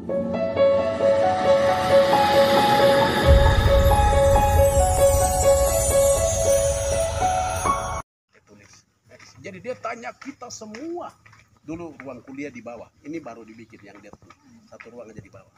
Jadi dia tanya kita semua. Dulu ruang kuliah di bawah, ini baru dibikin yang dia satu ruang aja di bawah.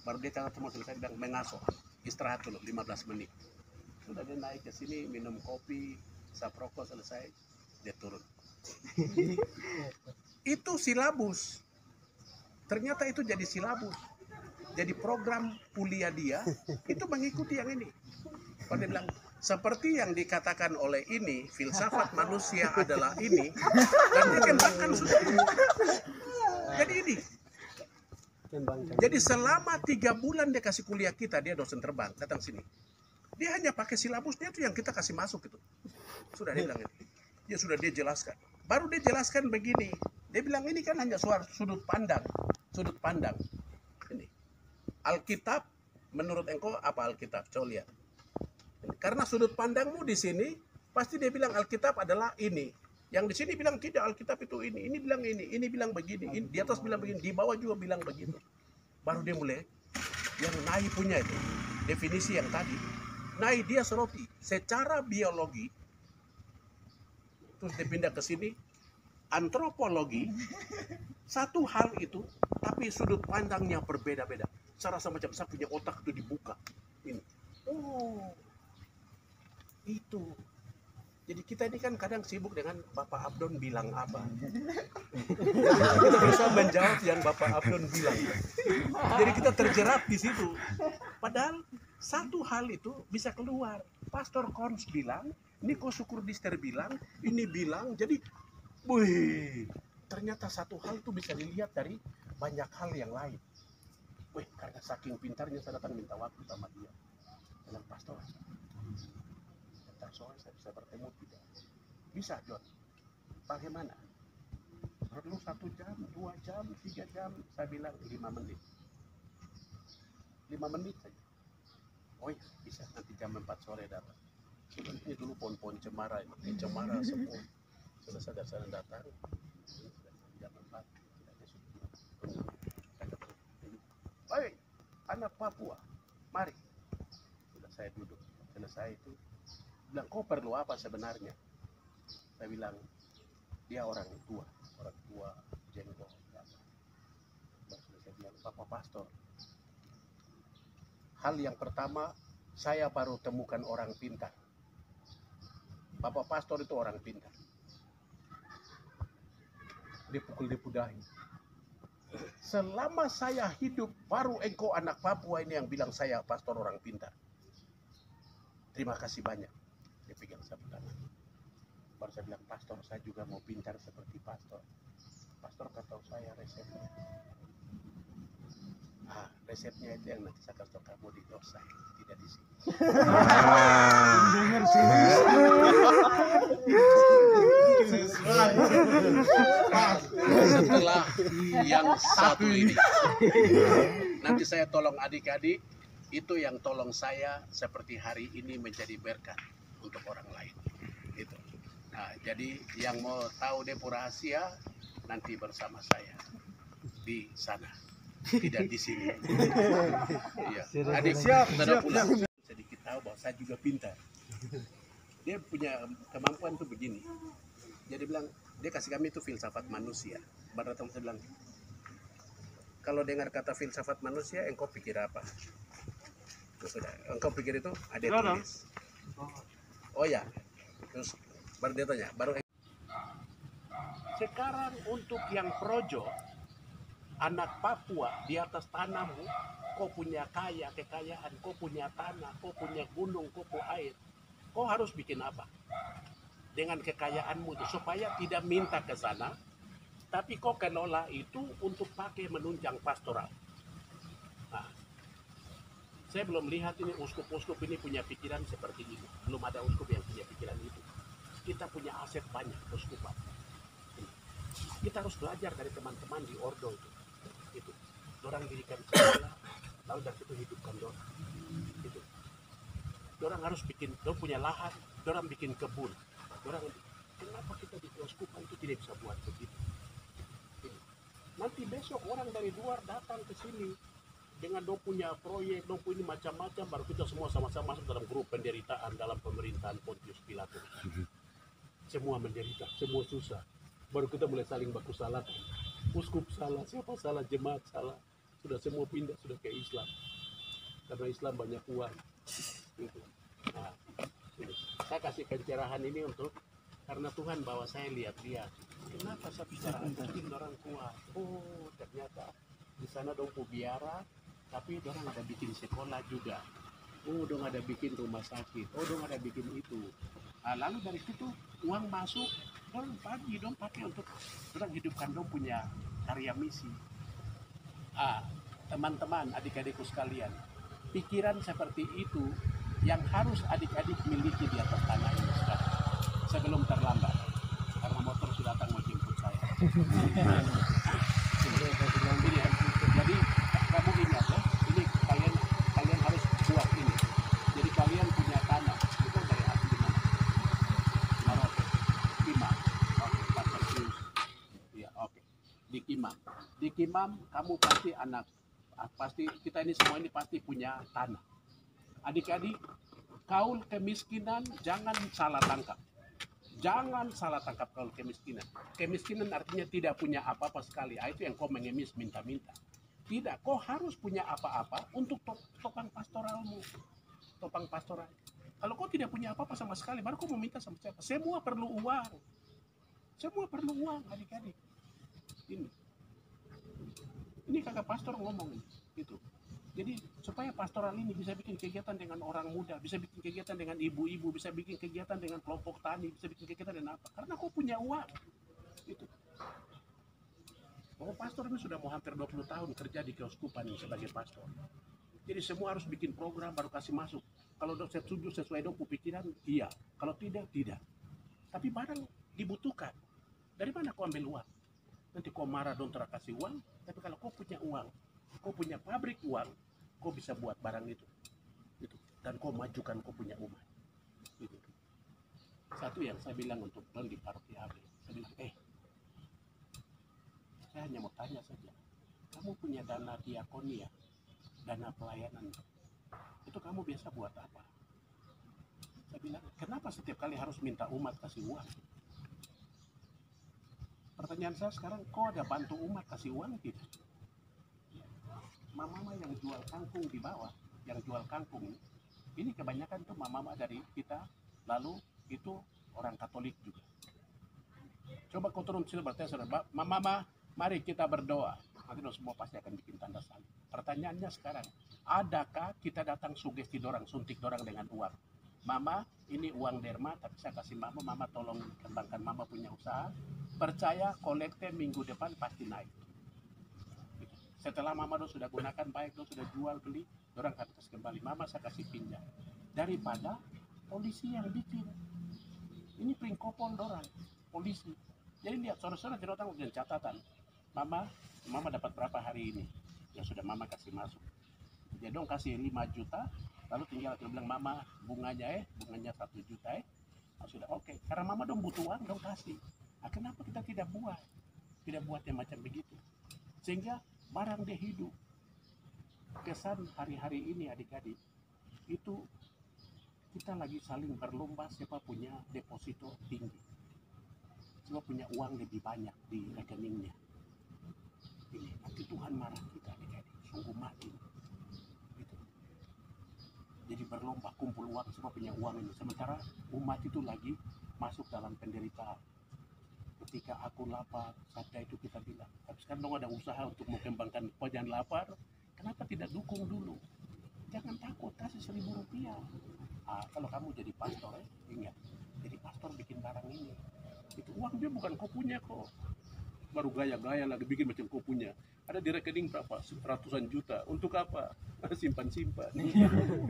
Baru dia tanya semua selesai, bilang mengaso, istirahat dulu 15 menit. Sudah dia naik ke sini, minum kopi, isap rokok, selesai, dia turun. Itu silabus. Ternyata itu jadi silabus. Jadi program kuliah dia, itu mengikuti yang ini. Kalau dia bilang, seperti yang dikatakan oleh ini, filsafat manusia adalah ini, dan dikembangkan sudah. Jadi ini. Jadi selama 3 bulan dia kasih kuliah kita, dia dosen terbang, datang sini. Dia hanya pakai silabusnya itu yang kita kasih masuk gitu. Sudah dia bilang itu. Ya sudah dia jelaskan. Baru dia jelaskan begini. Dia bilang ini kan hanya sudut pandang. Sudut pandang. Ini. Alkitab, menurut engkau apa Alkitab? Coba lihat. Karena sudut pandangmu di sini, pasti dia bilang Alkitab adalah ini. Yang di sini bilang tidak, Alkitab itu ini bilang ini bilang begini, ini, di atas bilang begini, di bawah juga bilang begitu. Baru dia mulai, yang Nai punya itu, definisi yang tadi. Nai dia soroti, secara biologi, terus dia pindah ke sini, antropologi, satu hal itu, tapi sudut pandangnya berbeda-beda. Saya rasa macam saya punya otak itu dibuka. Ini. Oh, itu. Jadi kita ini kan kadang sibuk dengan Bapak Abdon bilang apa. Kita bisa menjawab yang Bapak Abdon bilang. Jadi kita terjerat di situ. Padahal satu hal itu bisa keluar. Pastor Kons bilang, Niko Sukurdister bilang, ini bilang. Jadi, wih, ternyata satu hal itu bisa dilihat dari banyak hal yang lain. Wih, karena saking pintarnya saya datang minta waktu sama dia. Dengan pastor. Soalnya saya bisa bertemu tidak? Bisa, John. Bagaimana? Perlu 1 jam, 2 jam, 3 jam? Saya bilang 5 menit. 5 menit saja. Oh iya, bisa. Nanti jam 4 sore datang. Ini dulu pohon-pohon cemara, cemara semua. Sudah saya datang. Jam 4. Hei, anak Papua, mari. Sudah saya duduk. Selesai itu. Bilang, kau perlu apa sebenarnya? Saya bilang, dia orang tua jenggot. Baru saya bilang, Bapak Pastor, hal yang pertama, saya baru temukan orang pintar. Bapak Pastor itu orang pintar. Dia pukul di pudahi. Selama saya hidup, baru engkau anak Papua ini yang bilang saya pastor orang pintar. Terima kasih banyak. Dia pegang sapu tangan. Baru saya bilang, pastor saya juga mau pintar seperti pastor. Pastor kata saya resepnya. Resepnya itu yang nanti saya kasih kamu di dosa, tidak di sini. Setelah yang satu ini, nanti saya tolong adik-adik, itu yang tolong saya seperti hari ini menjadi berkat untuk orang lain. Itu. Nah, jadi yang mau tahu depo rahasia nanti bersama saya di sana, tidak di sini. Iya. Adik siap, sudah pulang. Sedikit tahu bahwa saya juga pintar. Dia punya kemampuan tuh begini. Jadi bilang, dia kasih kami itu filsafat manusia. Baru datang saya bilang, kalau dengar kata filsafat manusia, engkau pikir apa? Sudah, engkau pikir itu ada tulis. Oh ya, terus baru dia tanya, sekarang untuk yang projo, anak Papua di atas tanahmu, kau punya kekayaan, kau punya tanah, kau punya gunung, kau punya air, kau harus bikin apa? Dengan kekayaanmu itu, supaya tidak minta ke sana, tapi kau kelola itu untuk pakai menunjang pastoral. Nah, saya belum lihat ini uskup-uskup ini punya pikiran seperti ini. Belum ada uskup yang punya pikiran itu. Kita punya aset banyak, uskupan. Kita harus belajar dari teman-teman di Ordo itu. Itu. Dorang dirikan sekolah, lalu dari itu hidupkan dorang. Itu. Dorang harus bikin, dorang punya lahan, dorang bikin kebun. Dorang, kenapa kita di uskupan itu tidak bisa buat begitu? Ini. Nanti besok orang dari luar datang ke sini dengan dong punya proyek, dong punya macam-macam, baru kita semua sama-sama masuk dalam grup penderitaan dalam pemerintahan Pontius Pilatus. Semua menderita, semua susah. Baru kita mulai saling baku salah. Uskup salah, siapa salah, jemaat salah. Sudah semua pindah, sudah ke Islam. Karena Islam banyak uang. Gitu. Nah, ini. Saya kasih pencerahan ini untuk karena Tuhan bawa saya lihat-lihat. Kenapa saya bicara bikin orang kuat? Oh, ternyata di sana dong biara, tapi orang ada bikin sekolah juga. Oh, dong ada bikin rumah sakit. Oh, dong ada bikin itu. Nah, lalu dari situ uang masuk, dong pagi dong pakai untuk orang hidupkan dong punya karya misi. Teman-teman, adik-adikku sekalian, pikiran seperti itu yang harus adik-adik miliki di atas tanah ini sekarang, sebelum terlambat, karena motor sudah datang mau jemput saya. Ini ya. Jadi kamu ingat ya, ini kalian harus buat ini. Jadi kalian punya tanah itu dari asli di mana? Maroke, Kimam. Oke, Pastor Pius. Ya, oke. Di Kimam kamu pasti pasti kita ini semua ini pasti punya tanah. Adik-adik, kaul kemiskinan jangan salah tangkap. Jangan salah tangkap kaul kemiskinan. Kemiskinan artinya tidak punya apa-apa sekali. Itu yang kau mengemis minta-minta. Tidak, kau harus punya apa-apa untuk topang pastoralmu. Topang pastoral. Kalau kau tidak punya apa-apa sama sekali, baru kau meminta sama siapa? Semua perlu uang. Semua perlu uang, adik-adik. Ini kakak pastor ngomong gitu. Jadi supaya pastoral ini bisa bikin kegiatan dengan orang muda, bisa bikin kegiatan dengan ibu-ibu, bisa bikin kegiatan dengan kelompok tani, bisa bikin kegiatan dengan apa? Karena kau punya uang. Gitu. Bahwa pastor ini sudah mau hampir 20 tahun kerja di keuskupan ini sebagai pastor. Jadi semua harus bikin program baru kasih masuk. Kalau dong setuju sesuai dong pikiran, iya. Kalau tidak, tidak. Tapi barang dibutuhkan. Dari mana kau ambil uang? Nanti kau marah dong kasih uang. Tapi kalau kau punya uang, kau punya pabrik uang, kau bisa buat barang itu. Dan kau majukan kau punya umat. Gitu. Satu yang saya bilang untuk don di paroki AB, saya bilang, saya hanya mau tanya saja, kamu punya dana diakonia, dana pelayanan, itu kamu biasa buat apa? Saya bilang, kenapa setiap kali harus minta umat kasih uang? Pertanyaan saya sekarang, kau ada bantu umat kasih uang tidak? Mama yang jual kangkung di bawah, yang jual kangkung ini kebanyakan tuh mama dari kita, lalu itu orang Katolik juga. Coba kau turun sini bertanya saudara, mama, mari kita berdoa. Nanti semua pasti akan bikin tanda salib. Pertanyaannya sekarang, adakah kita datang sugesti dorang, suntik dorang dengan uang? Mama, ini uang derma, tapi saya kasih mama tolong kembangkan mama punya usaha. Percaya kolekte minggu depan pasti naik. Setelah mama dong sudah gunakan baik, dong sudah jual beli, orang akan kasih kembali. Mama saya kasih pinjam. Daripada polisi yang bikin. Ini peringkopon dorang, polisi. Jadi lihat saudara-saudara jerotan dengan catatan. Mama dapat berapa hari ini? Yang sudah mama kasih masuk. Dia dong kasih 5 juta, lalu tinggal dia bilang mama bunganya 1 juta sudah oke. Karena mama dong butuh uang dong kasih. Kenapa kita tidak buat yang macam begitu? Sehingga barang dia hidup. Kesan hari-hari ini adik-adik itu kita lagi saling berlomba siapa punya deposito tinggi, siapa punya uang lebih banyak di rekeningnya. Ini nanti Tuhan marah kita adik-adik, sungguh mati. Gitu. Jadi berlomba kumpul uang, siapa punya uang ini. Sementara umat itu lagi masuk dalam penderitaan. Ketika aku lapar, sabda itu kita bilang. Tapi sekarang dong ada usaha untuk mengembangkan, kau jangan lapar, kenapa tidak dukung dulu? Jangan takut, kasih 1.000 rupiah. Kalau kamu jadi pastor, ingat, jadi pastor bikin barang ini. Itu uang dia bukan kau punya kok. Baru gaya-gaya lagi bikin macam kau punya. Ada di rekening berapa? Ratusan juta. Untuk apa? Simpan-simpan.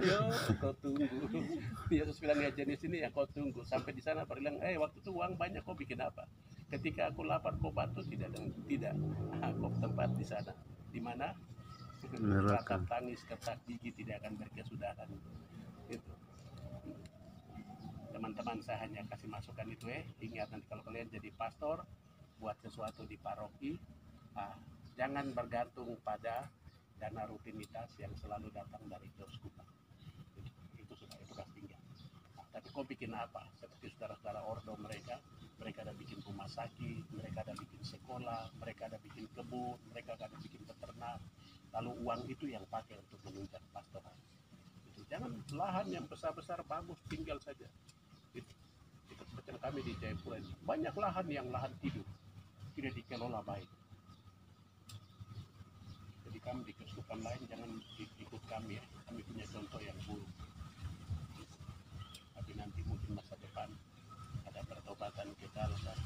Ya, kau tunggu. Yesus bilang ya jenis ini ya kau tunggu. Sampai di sana bilang, waktu itu uang banyak kau bikin apa? Ketika aku lapar kau bantu tidak. Kau tempat di sana. Di mana? Neraka. Tangis, ketak gigi tidak akan berkesudahan. Itu. Teman-teman saya hanya kasih masukan itu Ingat nanti kalau kalian jadi pastor buat sesuatu di paroki, Jangan bergantung pada dana rutinitas yang selalu datang dari keuskupan. Itu sudah tinggal. Nah, tapi kau bikin apa? Seperti saudara-saudara ordo mereka ada bikin rumah sakit, mereka ada bikin sekolah, mereka ada bikin kebun, mereka ada bikin peternak. Lalu uang itu yang pakai untuk menunjang pastoral. Itu jangan lahan yang besar-besar bagus tinggal saja. Itu macam kami di Jayapura ini. Banyak lahan yang lahan tidur, tidak dikelola baik. Jadi kami di keuskupan lain jangan ikut kami ya. Kami punya contoh yang buruk. Tapi nanti mungkin masa depan ada pertobatan kita lah.